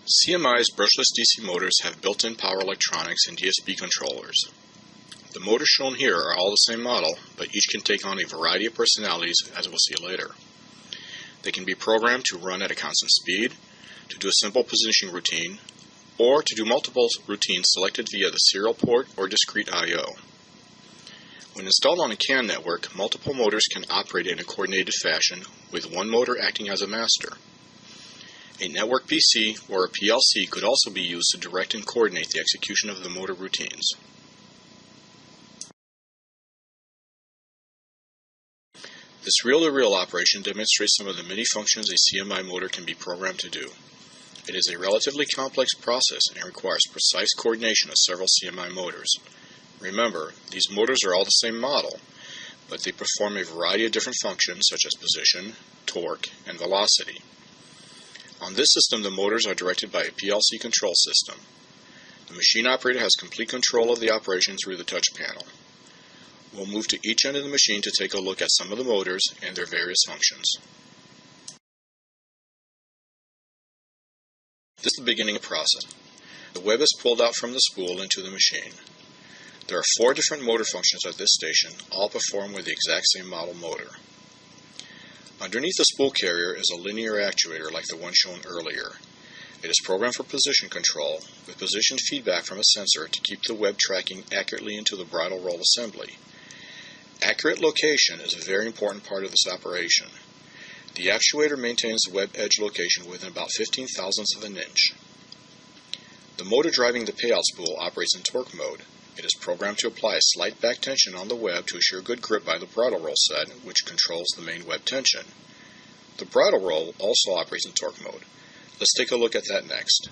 CMI's brushless DC motors have built-in power electronics and DSP controllers. The motors shown here are all the same model, but each can take on a variety of personalities, as we'll see later. They can be programmed to run at a constant speed, to do a simple positioning routine, or to do multiple routines selected via the serial port or discrete I/O. When installed on a CAN network, multiple motors can operate in a coordinated fashion, with one motor acting as a master. A network PC or a PLC could also be used to direct and coordinate the execution of the motor routines. This reel-to-reel operation demonstrates some of the many functions a CMI motor can be programmed to do. It is a relatively complex process and requires precise coordination of several CMI motors. Remember, these motors are all the same model, but they perform a variety of different functions such as position, torque, and velocity. On this system, the motors are directed by a PLC control system. The machine operator has complete control of the operation through the touch panel. We'll move to each end of the machine to take a look at some of the motors and their various functions. This is the beginning of the process. The web is pulled out from the spool into the machine. There are 4 different motor functions at this station, all performed with the exact same model motor. Underneath the spool carrier is a linear actuator like the one shown earlier. It is programmed for position control, with position feedback from a sensor to keep the web tracking accurately into the bridle roll assembly. Accurate location is a very important part of this operation. The actuator maintains the web edge location within about 15 thousandths of an inch. The motor driving the payout spool operates in torque mode. It is programmed to apply a slight back tension on the web to assure good grip by the bridle roll set, which controls the main web tension. The bridle roll also operates in torque mode. Let's take a look at that next.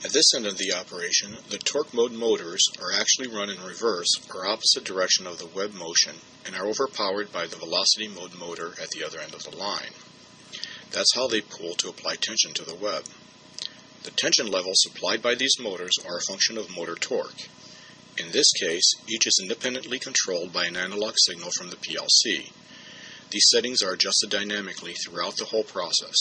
At this end of the operation, the torque mode motors are actually run in reverse or opposite direction of the web motion and are overpowered by the velocity mode motor at the other end of the line. That's how they pull to apply tension to the web. The tension levels supplied by these motors are a function of motor torque. In this case, each is independently controlled by an analog signal from the PLC. These settings are adjusted dynamically throughout the whole process.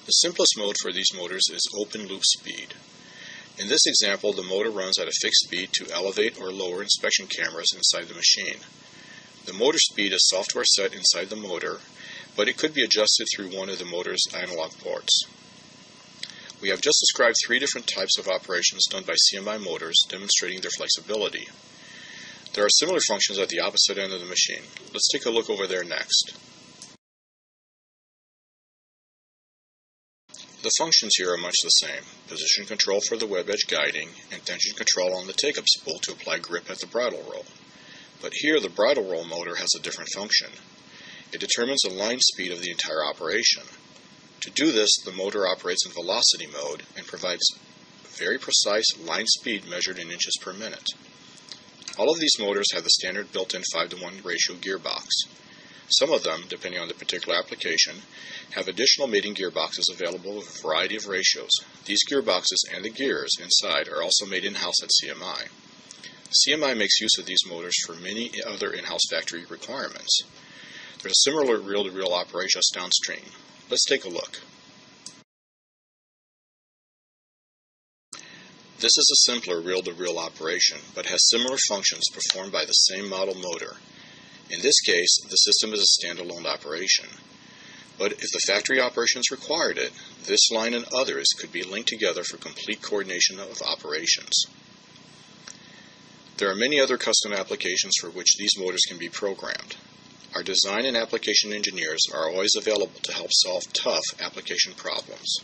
The simplest mode for these motors is open loop speed. In this example, the motor runs at a fixed speed to elevate or lower inspection cameras inside the machine. The motor speed is software set inside the motor, but it could be adjusted through one of the motor's analog ports. We have just described 3 different types of operations done by CMI motors, demonstrating their flexibility. There are similar functions at the opposite end of the machine. Let's take a look over there next. The functions here are much the same: position control for the web edge guiding, and tension control on the take-up spool to apply grip at the bridle roll. But here the bridle roll motor has a different function. It determines the line speed of the entire operation. To do this, the motor operates in velocity mode and provides very precise line speed measured in inches per minute. All of these motors have the standard built-in 5:1 ratio gearbox. Some of them, depending on the particular application, have additional mating gearboxes available with a variety of ratios. These gearboxes and the gears inside are also made in-house at CMI. CMI makes use of these motors for many other in-house factory requirements. There's a similar reel-to-reel operation downstream. Let's take a look. This is a simpler reel-to-reel operation, but has similar functions performed by the same model motor. In this case, the system is a standalone operation. But if the factory operations required it, this line and others could be linked together for complete coordination of operations. There are many other custom applications for which these motors can be programmed. Our design and application engineers are always available to help solve tough application problems.